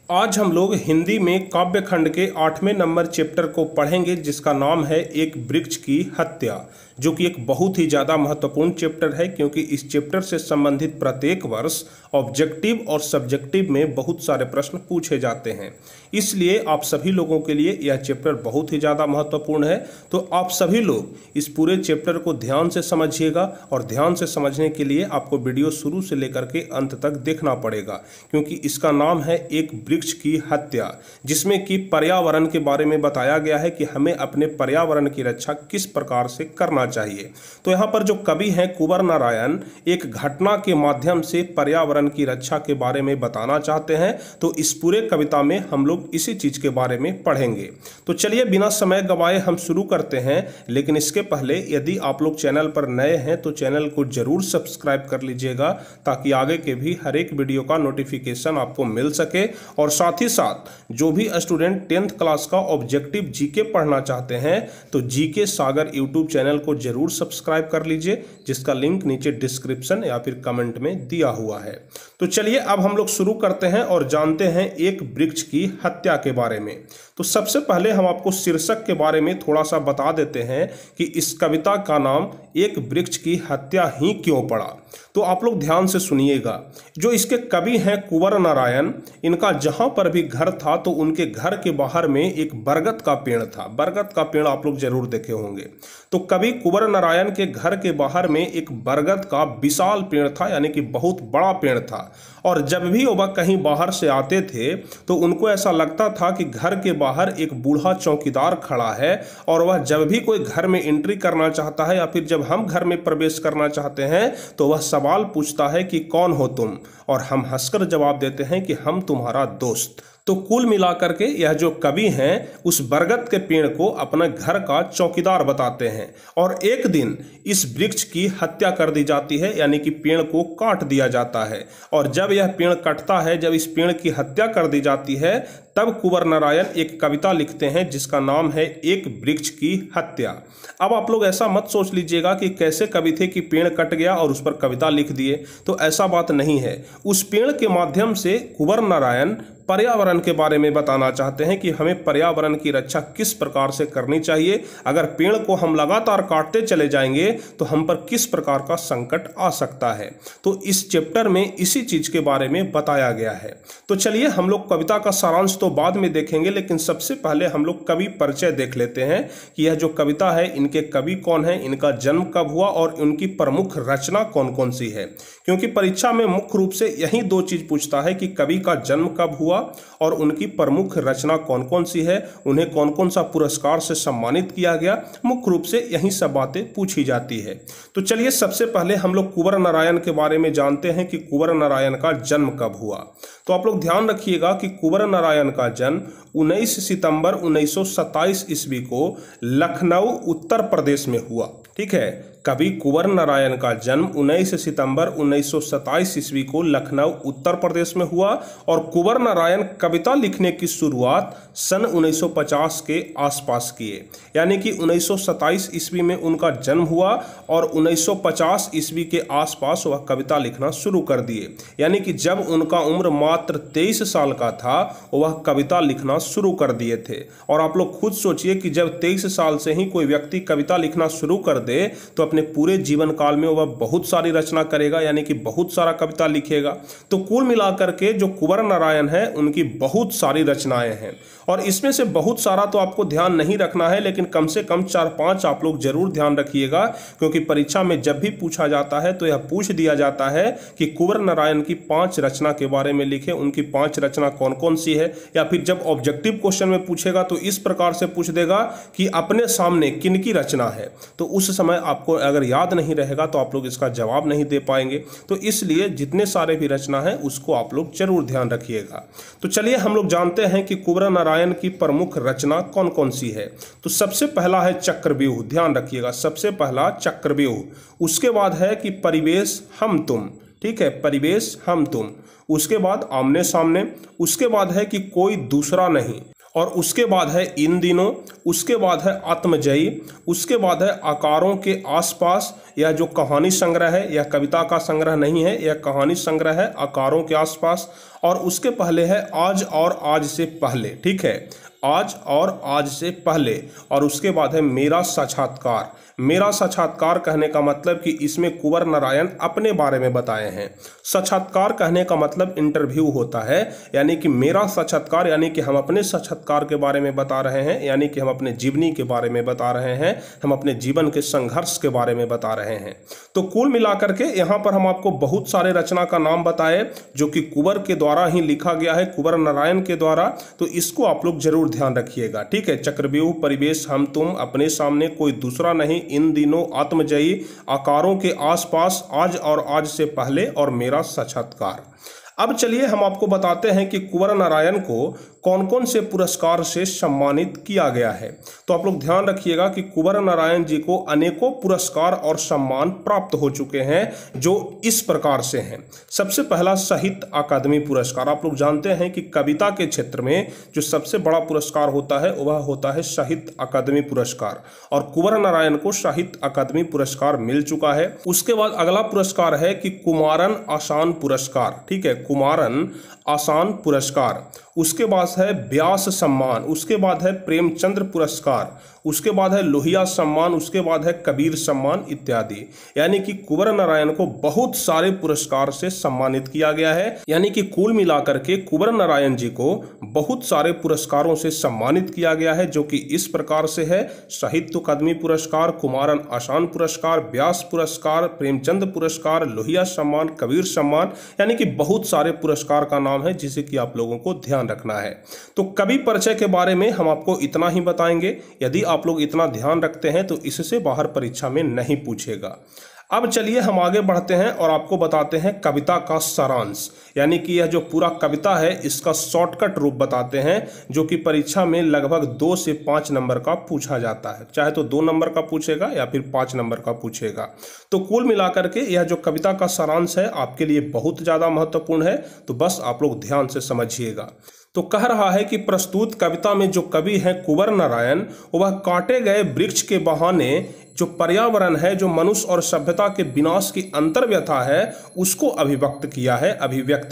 आज हम लोग हिंदी में काव्य खंड के 8वें नंबर चैप्टर को पढ़ेंगे, जिसका नाम है एक वृक्ष की हत्या, जो कि एक बहुत ही ज़्यादा महत्वपूर्ण चैप्टर है, क्योंकि इस चैप्टर से संबंधित प्रत्येक वर्ष ऑब्जेक्टिव और सब्जेक्टिव में बहुत सारे प्रश्न पूछे जाते हैं। इसलिए आप सभी लोगों के लिए यह चैप्टर बहुत ही ज़्यादा महत्वपूर्ण है। तो आप सभी लोग इस पूरे चैप्टर को ध्यान से समझिएगा, और ध्यान से समझने के लिए आपको वीडियो शुरू से लेकर के अंत तक देखना पड़ेगा, क्योंकि इसका नाम है एक वृक्ष की हत्या, जिसमें कि पर्यावरण के बारे में बताया गया है कि हमें अपने पर्यावरण की रक्षा किस प्रकार से करना चाहिए। तो यहाँ पर जो कवि हैं कुंवर नारायण एक घटना के माध्यम से पर्यावरण की रक्षा के बारे में बताना चाहते हैं। तो इस पूरे कविता में हम लोग इसी चीज के बारे में पढ़ेंगे। तो चलिए बिना समय गवाए हम शुरू करते हैं। लेकिन इसके पहले यदि आप लोग चैनल पर नए हैं तो चैनल को जरूर सब्सक्राइब कर लीजिएगा, ताकि आगे के भी हर एक वीडियो का नोटिफिकेशन आपको मिल सके। और साथ ही साथ जो भी स्टूडेंट 10th क्लास का ऑब्जेक्टिव जीके पढ़ना चाहते हैं तो जीके सागर यूट्यूब चैनल को जरूर सब्सक्राइब कर लीजिए, जिसका लिंक नीचे डिस्क्रिप्शन या फिर कमेंट में दिया हुआ है। तो चलिए अब हम लोग शुरू करते हैं और जानते हैं एक वृक्ष की हत्या के बारे में। तो सबसे पहले हम आपको शीर्षक के बारे में थोड़ा सा बता देते हैं कि इस कविता का नाम एक वृक्ष की हत्या ही क्यों पड़ा। तो आप लोग ध्यान से सुनिएगा। जो इसके कवि हैं कुंवर नारायण, इनका जहां पर भी घर था तो उनके घर के बाहर में एक बरगद का पेड़ था। बरगद का पेड़ आप लोग जरूर देखे होंगे। तो कवि कुंवर नारायण के घर के बाहर में एक बरगद का विशाल पेड़ था, यानी कि बहुत बड़ा पेड़ था। और जब भी वह कहीं बाहर से आते थे तो उनको ऐसा लगता था कि घर के बाहर एक बूढ़ा चौकीदार खड़ा है, और वह जब भी कोई घर में एंट्री करना चाहता है या फिर जब हम घर में प्रवेश करना चाहते हैं तो वह सवाल पूछता है कि कौन हो तुम, और हम हंसकर जवाब देते हैं कि हम तुम्हारा दोस्त। तो कुल मिलाकर के यह जो कवि हैं उस बरगद के पेड़ को अपना घर का चौकीदार बताते हैं। और एक दिन इस वृक्ष की हत्या कर दी जाती है, यानी कि पेड़ को काट दिया जाता है। और जब यह पेड़ कटता है, जब इस पेड़ की हत्या कर दी जाती है, तब कुंवर नारायण एक कविता लिखते हैं जिसका नाम है एक वृक्ष की हत्या। अब आप लोग ऐसा मत सोच लीजिएगा कि कैसे कवि थे कि पेड़ कट गया और उस पर कविता लिख दिए, तो ऐसा बात नहीं है। उस पेड़ के माध्यम से कुंवर नारायण पर्यावरण के बारे में बताना चाहते हैं कि हमें पर्यावरण की रक्षा किस प्रकार से करनी चाहिए। अगर पेड़ को हम लगातार काटते चले जाएंगे तो हम पर किस प्रकार का संकट आ सकता है। तो इस चैप्टर में इसी चीज के बारे में बताया गया है। तो चलिए हम लोग कविता का सारांश तो बाद में देखेंगे, लेकिन सबसे पहले हम लोग कवि परिचय देख लेते हैं कि यह जो कविता है इनके कवि कौन है, इनका जन्म कब हुआ और उनकी प्रमुख रचना कौन कौन सी है। क्योंकि परीक्षा में मुख्य रूप से यही दो चीज पूछता है कि कवि का जन्म कब हुआ और उनकी प्रमुख रचना कौन कौन सी है, उन्हें कौन कौन सा पुरस्कार से सम्मानित किया गया। मुख्य रूप से यही सब बातें पूछी जाती है। तो चलिए सबसे पहले हम लोग कुंवर नारायण के बारे में जानते हैं कि कुंवर नारायण का जन्म कब हुआ। तो आप लोग ध्यान रखिएगा कि कुंवर नारायण का जन्म 19 सितंबर 1927 ईस्वी को लखनऊ उत्तर प्रदेश में हुआ। ठीक है, कवि कुंवर नारायण का जन्म 19 सितंबर 1927 ईस्वी को लखनऊ उत्तर प्रदेश में हुआ। और कुंवर नारायण कविता लिखने की शुरुआत सन 1950 के आसपास किए, यानी कि 1927 ईस्वी में उनका जन्म हुआ और 1950 ईस्वी के आसपास वह कविता लिखना शुरू कर दिए। यानी कि जब उनका उम्र मात्र 23 साल का था वह कविता लिखना शुरू कर दिए थे। और आप लोग खुद सोचिए कि जब 23 साल से ही कोई व्यक्ति कविता लिखना शुरू कर दे तो अपने पूरे जीवन काल में वह बहुत सारी रचना करेगा, यानी कि बहुत सारा कविता लिखेगा। तो कुल मिलाकर के जो कुंवर नारायण है उनकी बहुत सारी रचनाएं हैं, और इसमें से बहुत सारा तो आपको ध्यान नहीं रखना है, लेकिन कम से कम 4-5 आप लोग जरूर ध्यान रखिएगा, क्योंकि परीक्षा में जब भी पूछा जाता है तो यह पूछ दिया जाता है कि कुंवर नारायण की 5 रचना के बारे में लिखे, उनकी 5 रचना कौन कौन सी है। या फिर जब ऑब्जेक्टिव क्वेश्चन में पूछेगा तो इस प्रकार से पूछ देगा कि अपने सामने किन की रचना है। तो उस समय आपको अगर याद नहीं रहेगा तो आप लोग इसका जवाब नहीं दे पाएंगे। तो इसलिए जितने सारे भी रचना है उसको आप लोग जरूर ध्यान रखिएगा। तो चलिए हम लोग जानते हैं कि कुंवर नारायण की प्रमुख रचना कौन कौन सी है। तो सबसे पहला है चक्रव्यूह, ध्यान रखिएगा, सबसे पहला चक्रव्यूह। उसके बाद है कि परिवेश हम तुम, ठीक है, परिवेश हम तुम। उसके बाद आमने सामने। उसके बाद है कि कोई दूसरा नहीं। और उसके बाद है इन दिनों, उसके बाद है आत्मजयी, उसके बाद है आकारों के आसपास। यह जो कहानी संग्रह है, यह कविता का संग्रह नहीं है, यह कहानी संग्रह है, आकारों के आसपास। और उसके पहले है आज और आज से पहले, ठीक है, आज और आज से पहले। और उसके बाद है मेरा साक्षात्कार। मेरा साक्षात्कार कहने का मतलब कि इसमें कुंवर नारायण अपने बारे में बताए हैं। साक्षात्कार कहने का मतलब इंटरव्यू होता है, यानी कि मेरा साक्षात्कार यानी कि हम अपने साक्षात्कार के बारे में बता रहे हैं, यानी कि हम अपने जीवनी के बारे में बता रहे हैं, हम अपने जीवन के संघर्ष के बारे में बता रहे हैं। तो कुल मिलाकर के यहाँ पर हम आपको बहुत सारे रचना का नाम बताए जो कि कुंवर के द्वारा ही लिखा गया है, कुंवर नारायण के द्वारा। तो इसको आप लोग जरूर ध्यान रखिएगा, ठीक है। चक्रव्यूह, परिवेश, हम तुम, अपने सामने, कोई दूसरा नहीं, इन दिनों, आत्मजयी, आकारों के आसपास, आज और आज से पहले और मेरा साक्षात्कार। अब चलिए हम आपको बताते हैं कि कुंवर नारायण को कौन कौन से पुरस्कार से सम्मानित किया गया है। तो आप लोग ध्यान रखिएगा कि कुंवर नारायण जी को अनेकों पुरस्कार और सम्मान प्राप्त हो चुके हैं, जो इस प्रकार से हैं। सबसे पहला साहित्य अकादमी पुरस्कार। आप लोग जानते हैं कि कविता के क्षेत्र में जो सबसे बड़ा पुरस्कार होता है वह होता है साहित्य अकादमी पुरस्कार, और कुंवर नारायण को साहित्य अकादमी पुरस्कार मिल चुका है। उसके बाद अगला पुरस्कार है कि कुमारन आसान पुरस्कार, ठीक है, कुमारन आसान पुरस्कार। उसके बाद है व्यास सम्मान, उसके बाद है प्रेमचंद्र पुरस्कार, उसके बाद है लोहिया सम्मान, उसके बाद है कबीर सम्मान इत्यादि। यानी कि कुंवर नारायण को बहुत सारे पुरस्कार से सम्मानित किया गया है। यानी कि कुल मिलाकर के कुंवर नारायण जी को बहुत सारे पुरस्कारों से सम्मानित किया गया है, जो कि इस प्रकार से है: साहित्य अकादमी पुरस्कार, कुमारन आसान पुरस्कार, व्यास पुरस्कार, प्रेमचंद पुरस्कार, लोहिया सम्मान, कबीर सम्मान। यानी कि बहुत सारे पुरस्कार का नाम है जिसे कि आप लोगों को ध्यान रखना है। तो कवि परिचय के बारे में हम आपको इतना ही बताएंगे। यदि आप लोग इतना ध्यान रखते हैं तो इससे बाहर परीक्षा में नहीं पूछेगा। अब चलिए हम आगे बढ़ते हैं और आपको बताते हैं कविता का सारांश, यानी कि यह जो पूरा कविता है इसका शॉर्टकट रूप बताते हैं, जो कि परीक्षा में लगभग 2 से 5 नंबर का पूछा जाता है। चाहे तो 2 नंबर का पूछेगा या फिर 5 नंबर का पूछेगा। तो कुल मिलाकर के यह जो कविता का सारांश है आपके लिए बहुत ज़्यादा महत्वपूर्ण है, तो बस आप लोग ध्यान से समझिएगा। तो कह रहा है कि प्रस्तुत कविता में जो कवि हैं कुंवर नारायण, वह काटे गए वृक्ष के बहाने जो पर्यावरण है, जो मनुष्य और सभ्यता के विनाश की अंतर्व्यथा है, उसको अभिव्यक्त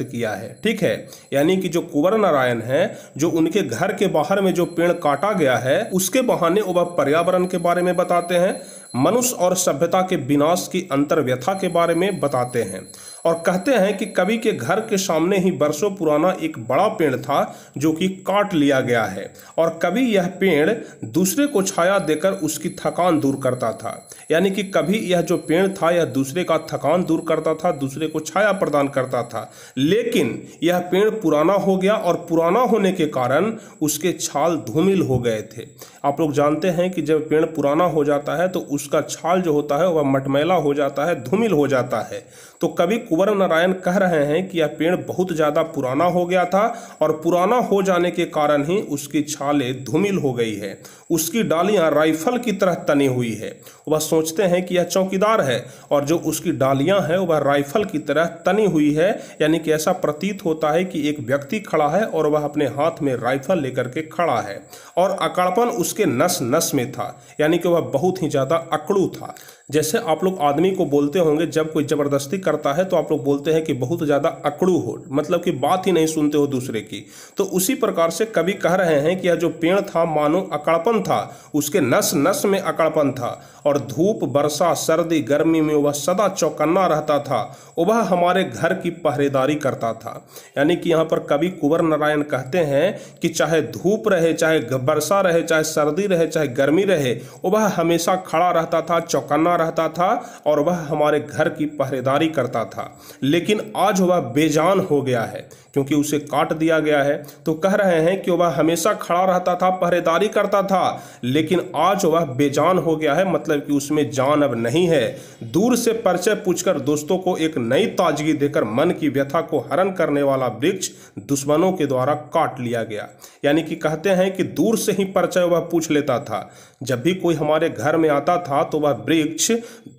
किया है, ठीक है। यानी कि जो कुंवर नारायण है, जो उनके घर के बाहर में जो पेड़ काटा गया है उसके बहाने वह पर्यावरण के बारे में बताते हैं, मनुष्य और सभ्यता के विनाश की अंतर्व्यथा के बारे में बताते हैं। और कहते हैं कि कवि के घर के सामने ही बरसों पुराना एक बड़ा पेड़ था जो कि काट लिया गया है, और कवि यह पेड़ दूसरे को छाया देकर उसकी थकान दूर करता था। यानी कि कभी यह जो पेड़ था यह दूसरे का थकान दूर करता था, दूसरे को छाया प्रदान करता था। लेकिन यह पेड़ पुराना हो गया और पुराना होने के कारण उसके छाल धूमिल हो गए थे। आप लोग जानते हैं कि जब पेड़ पुराना हो जाता है तो उसका छाल जो होता है वह मटमैला हो जाता है, धूमिल हो जाता है। तो कवि कुंवर नारायण कह रहे हैं कि यह पेड़ बहुत ज़्यादा पुराना हो गया था और पुराना हो जाने के कारण ही उसकी छालें धूमिल हो गई है, उसकी डालियां राइफल की तरह तनी हुई है। वह सोचते हैं कि यह चौकीदार है और जो उसकी डालियां हैं वह राइफल की तरह तनी हुई है। यानी कि ऐसा प्रतीत होता है कि एक व्यक्ति खड़ा है और वह अपने हाथ में राइफल लेकर के खड़ा है, और अकड़पन उसके नस नस में था, यानी कि वह बहुत ही ज़्यादा अकड़ू था। जैसे आप लोग आदमी को बोलते होंगे जब कोई ज़बरदस्ती करता है तो आप लोग बोलते हैं कि बहुत ज़्यादा अकड़ू हो, मतलब कि बात ही नहीं सुनते हो दूसरे की। तो उसी प्रकार से कवि कह रहे हैं कि यह जो पेड़ था मानो अकड़पन था, उसके नस नस में अकड़पन था, और धूप, वर्षा, सर्दी, गर्मी में वह सदा चौकन्ना रहता था, वह हमारे घर की पहरेदारी करता था। यानी कि यहाँ पर कवि कुंवर नारायण कहते हैं कि चाहे धूप रहे, चाहे वर्षा रहे, चाहे सर्दी रहे, चाहे गर्मी रहे, वह हमेशा खड़ा रहता था, चौकन्ना रहता था, और वह हमारे घर की पहरेदारी करता था। लेकिन आज वह बेजान हो गया है क्योंकि उसे काट दिया गया है। तो कह रहे हैं कि वह हमेशा खड़ा रहता था, पहरेदारी करता था, लेकिन आज वह बेजान हो गया है, मतलब कि उसमें जान अब नहीं है। दूर से परिचय पूछकर दोस्तों को एक नई ताजगी देकर मन की व्यथा को हरण करने वाला वृक्ष दुश्मनों के द्वारा काट लिया गया। यानी कि कहते हैं कि दूर से ही परिचय वह पूछ लेता था, जब भी कोई हमारे घर में आता था तो वह वृक्ष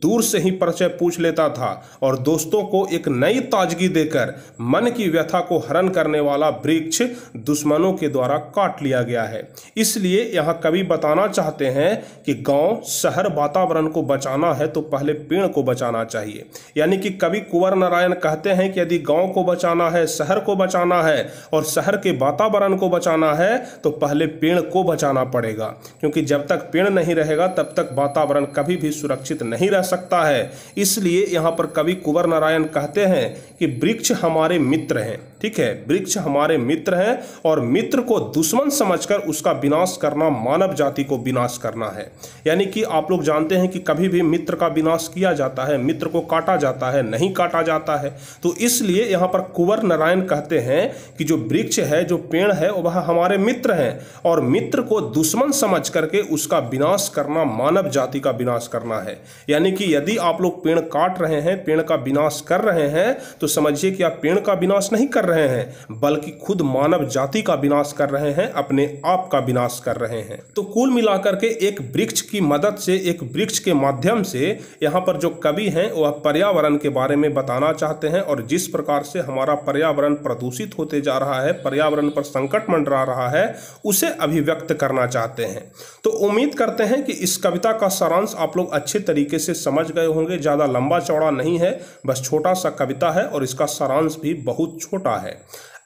दूर से ही परिचय पूछ लेता था और दोस्तों को एक नई ताजगी देकर मन की व्यथा को हरण करने वाला वृक्ष दुश्मनों के द्वारा काट लिया गया है। इसलिए यहाँ कवि बताना चाहते हैं कि गांव शहर वातावरण को बचाना है तो पहले पेड़ को बचाना चाहिए। यानी कि कवि कुंवर नारायण कहते हैं कि यदि गांव को बचाना है, शहर को बचाना है और शहर के वातावरण को बचाना है तो पहले पेड़ को बचाना पड़ेगा, क्योंकि जब तक पेड़ नहीं रहेगा तब तक वातावरण कभी भी सुरक्षित नहीं रह सकता है। इसलिए यहाँ पर कवि कुंवर नारायण कहते हैं कि वृक्ष हमारे मित्र हैं। ठीक है, वृक्ष हमारे मित्र हैं और मित्र को दुश्मन समझकर उसका विनाश करना मानव जाति को विनाश करना है। यानी कि आप लोग जानते हैं कि कभी भी मित्र का विनाश किया जाता है, मित्र को काटा जाता है, नहीं काटा जाता है। तो इसलिए यहाँ पर कुंवर नारायण कहते हैं कि जो वृक्ष है, जो पेड़ है, वह हमारे मित्र हैं और मित्र को दुश्मन समझ करके उसका विनाश करना मानव जाति का विनाश करना है। यानी कि यदि आप लोग पेड़ काट रहे हैं, पेड़ का विनाश कर रहे हैं, तो समझिए कि आप पेड़ का विनाश नहीं कर रहे हैं बल्कि खुद मानव जाति का विनाश कर रहे हैं, अपने आप का विनाश कर रहे हैं। तो कुल मिलाकर के एक वृक्ष की मदद से, एक वृक्ष के माध्यम से यहाँ पर जो कवि हैं वह पर्यावरण के बारे में बताना चाहते हैं और जिस प्रकार से हमारा पर्यावरण प्रदूषित होते जा रहा है, पर्यावरण पर संकट मंडरा रहा है, उसे अभिव्यक्त करना चाहते हैं। तो उम्मीद करते हैं कि इस कविता का सारांश आप लोग अच्छे तरीके से समझ गए होंगे। ज़्यादा लंबा चौड़ा नहीं है, बस छोटा सा कविता है और इसका सारांश भी बहुत छोटा है।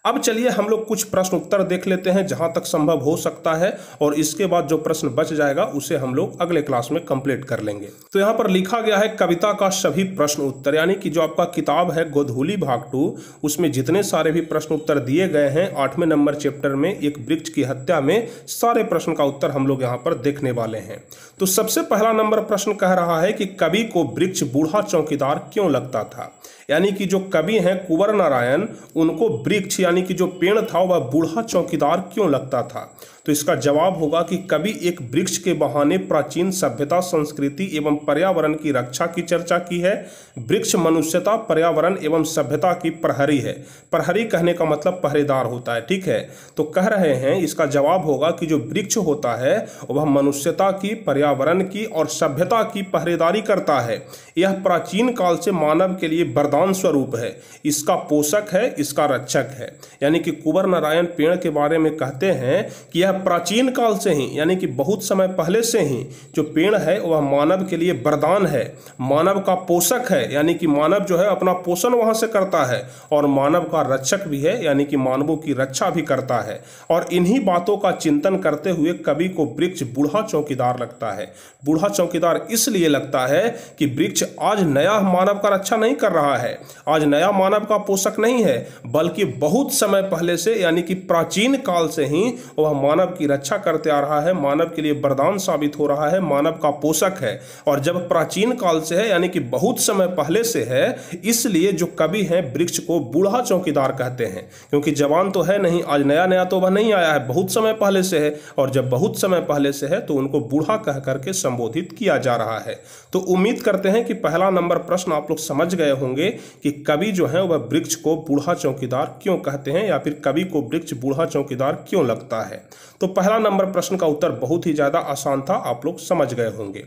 अब चलिए हम लोग कुछ प्रश्न उत्तर देख लेते हैं जहां तक संभव हो सकता है और इसके बाद जो प्रश्न बच जाएगा उसे हम लोग अगले क्लास में कंप्लीट कर लेंगे। तो यहाँ पर लिखा गया है कविता का सभी प्रश्न उत्तर, यानी कि जो आपका किताब है गोधूली भाग 2, उसमें जितने सारे भी प्रश्न उत्तर दिए गए हैं 8वें नंबर चैप्टर में एक वृक्ष की हत्या में, सारे प्रश्न का उत्तर हम लोग यहाँ पर देखने वाले हैं। तो सबसे पहला नंबर प्रश्न कह रहा है कि कवि को वृक्ष बूढ़ा चौकीदार क्यों लगता था। यानी कि जो कवि हैं कुंवर नारायण, उनको वृक्ष यानी कि जो पेड़ था वह बूढ़ा चौकीदार क्यों लगता था। तो इसका जवाब होगा कि कवि एक वृक्ष के बहाने प्राचीन सभ्यता, संस्कृति एवं पर्यावरण की रक्षा की चर्चा की है। वृक्ष मनुष्यता, पर्यावरण एवं सभ्यता की प्रहरी है। प्रहरी कहने का मतलब पहरेदार होता है। ठीक है, तो कह रहे हैं इसका जवाब होगा कि जो वृक्ष होता है वह मनुष्यता की, पर्यावरण की और सभ्यता की पहरेदारी करता है। यह प्राचीन काल से मानव के लिए वरदान स्वरूप है, इसका पोषक है, इसका रक्षक है। यानी कि कुंवर नारायण पेड़ के बारे में कहते हैं कि प्राचीन काल से ही, यानी कि बहुत समय पहले से ही जो पेड़ है वह मानव के लिए वरदान है, मानव का पोषक है। यानी कि मानव जो है अपना पोषण वहां से करता है और मानव का रक्षक भी है, यानी कि मानवों की रक्षा भी करता है। और इन्हीं बातों का चिंतन करते हुए कवि को वृक्ष बूढ़ा चौकीदार लगता है। बूढ़ा चौकीदार इसलिए लगता है कि वृक्ष आज नया मानव का रक्षा नहीं कर रहा है, आज नया मानव का पोषक नहीं है, बल्कि बहुत समय पहले से, यानी कि प्राचीन काल से ही वह मानव की रक्षा करते आ रहा है, मानव के लिए वरदान साबित हो रहा है, मानव का पोषक है। और जब प्राचीन काल से है यानी कि बहुत समय पहले से है, इसलिए जो कवि हैं वृक्ष को बूढ़ा चौकीदार कहते हैं, क्योंकि जवान तो है नहीं, आज नया नया तो वह नहीं आया है, बहुत समय पहले से है। और जब बहुत समय पहले से है तो उनको बूढ़ा कह करके संबोधित किया जा रहा है। तो उम्मीद करते हैं कि पहला नंबर प्रश्न आप लोग समझ गए होंगे कि कवि जो है वह वृक्ष को बूढ़ा चौकीदार क्यों कहते हैं या फिर कवि को वृक्ष बूढ़ा चौकीदार क्यों लगता है। तो पहला नंबर प्रश्न का उत्तर बहुत ही ज्यादा आसान था, आप लोग समझ गए होंगे।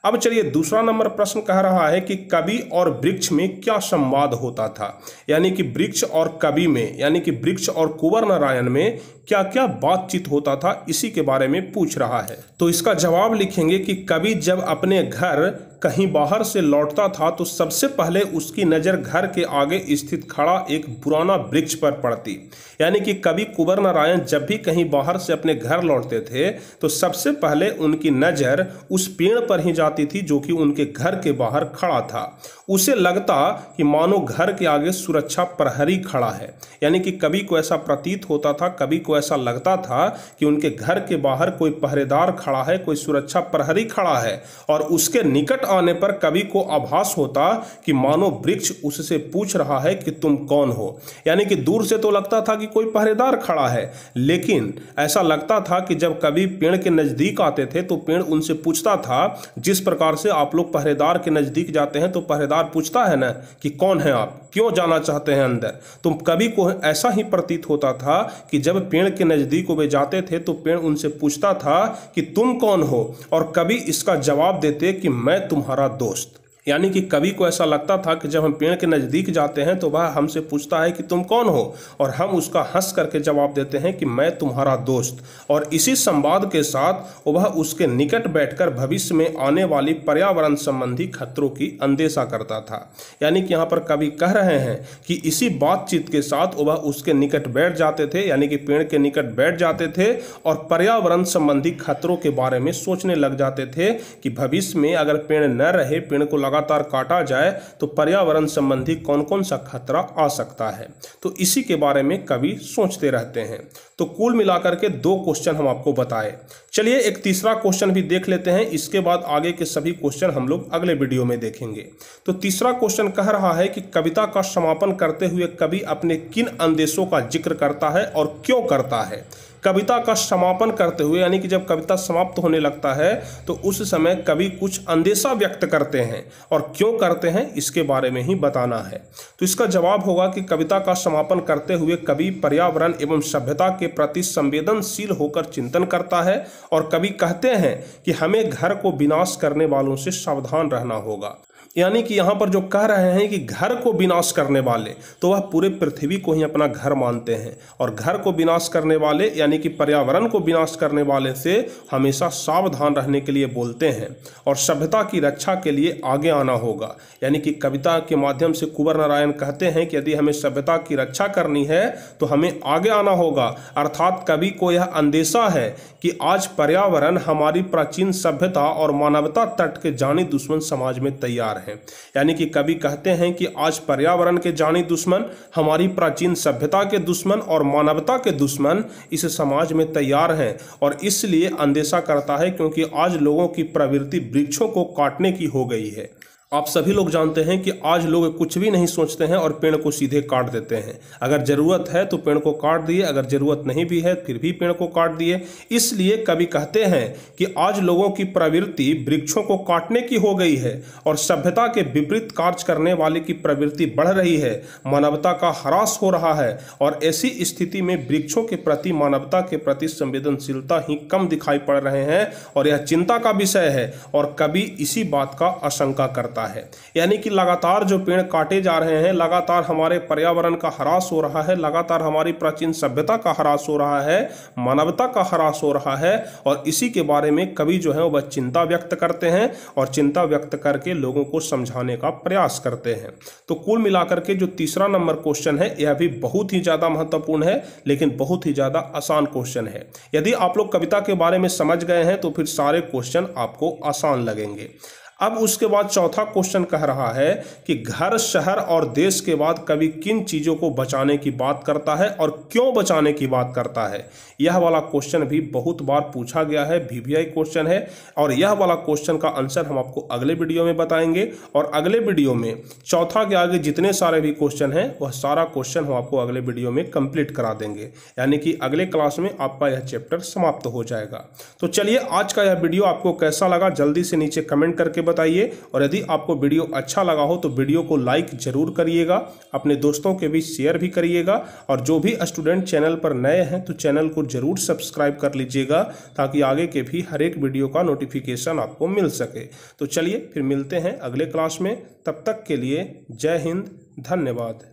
अब चलिए दूसरा नंबर प्रश्न कह रहा है कि कवि और वृक्ष में क्या संवाद होता था। यानी कि वृक्ष और कवि में, यानी कि वृक्ष और कुंवर नारायण में क्या क्या बातचीत होता था, इसी के बारे में पूछ रहा है। तो इसका जवाब लिखेंगे कि कवि जब अपने घर कहीं बाहर से लौटता था तो सबसे पहले उसकी नज़र घर के आगे स्थित खड़ा एक पुराना वृक्ष पर पड़ती। यानी कि कवि कुंवर नारायण जब भी कहीं बाहर से अपने घर लौटते थे तो सबसे पहले उनकी नज़र उस पेड़ पर ही जाती थी जो कि उनके घर के बाहर खड़ा था। उसे लगता कि मानो घर के आगे सुरक्षा प्रहरी खड़ा है। यानी कि कवि को ऐसा प्रतीत होता था, कवि को ऐसा लगता था कि उनके घर के बाहर कोई पहरेदार खड़ा है, कोई सुरक्षा प्रहरी खड़ा है। और उसके निकट आने पर कवि को आभास होता कि मानो वृक्ष उससे पूछ रहा है कि तुम कौन हो। यानी कि दूर से तो लगता था कि कोई पहरेदार खड़ा है, लेकिन ऐसा लगता था कि जब कवि पेड़ के नजदीक आते थे तो पेड़ उनसे पूछता था, जिस प्रकार से आप लोग पहरेदार के नजदीक जाते हैं तो पहरेदार पहरेदार पूछता है ना कि कौन है आप, क्यों जाना चाहते हैं अंदर, तो कवि को ऐसा ही प्रतीत होता था कि जब पेड़ के नजदीक वे जाते थे तो पेड़ उनसे पूछता था कि तुम कौन हो, और कवि इसका जवाब देते कि मैं तुम्हारा दोस्त। यानी कि कवि को ऐसा लगता था कि जब हम पेड़ के नज़दीक जाते हैं तो वह हमसे पूछता है कि तुम कौन हो, और हम उसका हंस करके जवाब देते हैं कि मैं तुम्हारा दोस्त। और इसी संवाद के साथ वह उसके निकट बैठकर भविष्य में आने वाली पर्यावरण संबंधी खतरों की अंदेशा करता था। यानी कि यहाँ पर कवि कह रहे हैं कि इसी बातचीत के साथ वह उसके निकट बैठ जाते थे, यानी कि पेड़ के निकट बैठ जाते थे और पर्यावरण संबंधी खतरों के बारे में सोचने लग जाते थे कि भविष्य में अगर पेड़ न रहे, पेड़ को लगातार काटा जाए तो पर्यावरण संबंधी कौन कौन सा खतरा आ सकता है। तो इसी के बारे में कवि सोचते रहते हैं। तो कुल मिलाकर के 2 क्वेश्चन हम आपको बताए। चलिए एक तीसरा क्वेश्चन भी देख लेते हैं, इसके बाद आगे के सभी क्वेश्चन हम लोग अगले वीडियो में देखेंगे। तो तीसरा क्वेश्चन कह रहा है कि कविता का समापन करते हुए कवि अपने किन अंदेशों का जिक्र करता है और क्यों करता है। कविता का समापन करते हुए, यानी कि जब कविता समाप्त होने लगता है तो उस समय कवि कुछ अंदेशा व्यक्त करते हैं, और क्यों करते हैं इसके बारे में ही बताना है। तो इसका जवाब होगा कि कविता का समापन करते हुए कवि पर्यावरण एवं सभ्यता के प्रति संवेदनशील होकर चिंतन करता है, और कवि कहते हैं कि हमें घर को विनाश करने वालों से सावधान रहना होगा। यानी कि यहाँ पर जो कह रहे हैं कि घर को विनाश करने वाले, तो वह पूरे पृथ्वी को ही अपना घर मानते हैं, और घर को विनाश करने वाले यानी कि पर्यावरण को विनाश करने वाले से हमेशा सावधान रहने के लिए बोलते हैं, और सभ्यता की रक्षा के लिए आगे आना होगा। यानी कि कविता के माध्यम से कुंवर नारायण कहते हैं कि यदि हमें सभ्यता की रक्षा करनी है तो हमें आगे आना होगा। अर्थात कवि को यह अंदेशा है कि आज पर्यावरण हमारी प्राचीन सभ्यता और मानवता तट के जानी दुश्मन समाज में तैयार है। यानी कि कवि कहते हैं कि आज पर्यावरण के जानी दुश्मन, हमारी प्राचीन सभ्यता के दुश्मन और मानवता के दुश्मन इस समाज में तैयार हैं, और इसलिए अंदेशा करता है क्योंकि आज लोगों की प्रवृत्ति वृक्षों को काटने की हो गई है। आप सभी लोग जानते हैं कि आज लोग कुछ भी नहीं सोचते हैं और पेड़ को सीधे काट देते हैं। अगर जरूरत है तो पेड़ को काट दिए, अगर जरूरत नहीं भी है फिर भी पेड़ को काट दिए। इसलिए कवि कहते हैं कि आज लोगों की प्रवृत्ति वृक्षों को काटने की हो गई है, और सभ्यता के विपरीत कार्य करने वाले की प्रवृत्ति बढ़ रही है, मानवता का ह्रास हो रहा है, और ऐसी स्थिति में वृक्षों के प्रति, मानवता के प्रति संवेदनशीलता ही कम दिखाई पड़ रहे हैं, और यह चिंता का विषय है। और कवि इसी बात का आशंका करता है, यानी कि लगातार जो पेड़ काटे जा रहे हैं, लगातार हमारे पर्यावरण का ह्रास हो रहा है, लगातार हमारी प्राचीन सभ्यता का ह्रास हो रहा है, मानवता का ह्रास हो रहा है, और इसी के बारे में कवि जो है वह चिंता व्यक्त करते हैं, और चिंता व्यक्त करके लोगों को समझाने का प्रयास करते हैं। तो कुल मिलाकर के जो तीसरा नंबर क्वेश्चन है यह भी बहुत ही ज्यादा महत्वपूर्ण है, लेकिन बहुत ही ज्यादा आसान क्वेश्चन है। यदि आप लोग कविता के बारे में समझ गए हैं तो फिर सारे क्वेश्चन आपको आसान लगेंगे। अब उसके बाद चौथा क्वेश्चन कह रहा है कि घर, शहर और देश के बाद कवि किन चीज़ों को बचाने की बात करता है और क्यों बचाने की बात करता है। यह वाला क्वेश्चन भी बहुत बार पूछा गया है, VVI क्वेश्चन है, और यह वाला क्वेश्चन का आंसर हम आपको अगले वीडियो में बताएंगे। और अगले वीडियो में चौथा के आगे जितने सारे भी क्वेश्चन हैं वह सारा क्वेश्चन हम आपको अगले वीडियो में कंप्लीट करा देंगे, यानी कि अगले क्लास में आपका यह चैप्टर समाप्त हो जाएगा। तो चलिए आज का यह वीडियो आपको कैसा लगा जल्दी से नीचे कमेंट करके बताइए, और यदि आपको वीडियो अच्छा लगा हो तो वीडियो को लाइक जरूर करिएगा, अपने दोस्तों के बीच शेयर भी करिएगा, और जो भी स्टूडेंट चैनल पर नए हैं तो चैनल को जरूर सब्सक्राइब कर लीजिएगा ताकि आगे के भी हर एक वीडियो का नोटिफिकेशन आपको मिल सके। तो चलिए फिर मिलते हैं अगले क्लास में, तब तक के लिए जय हिंद, धन्यवाद।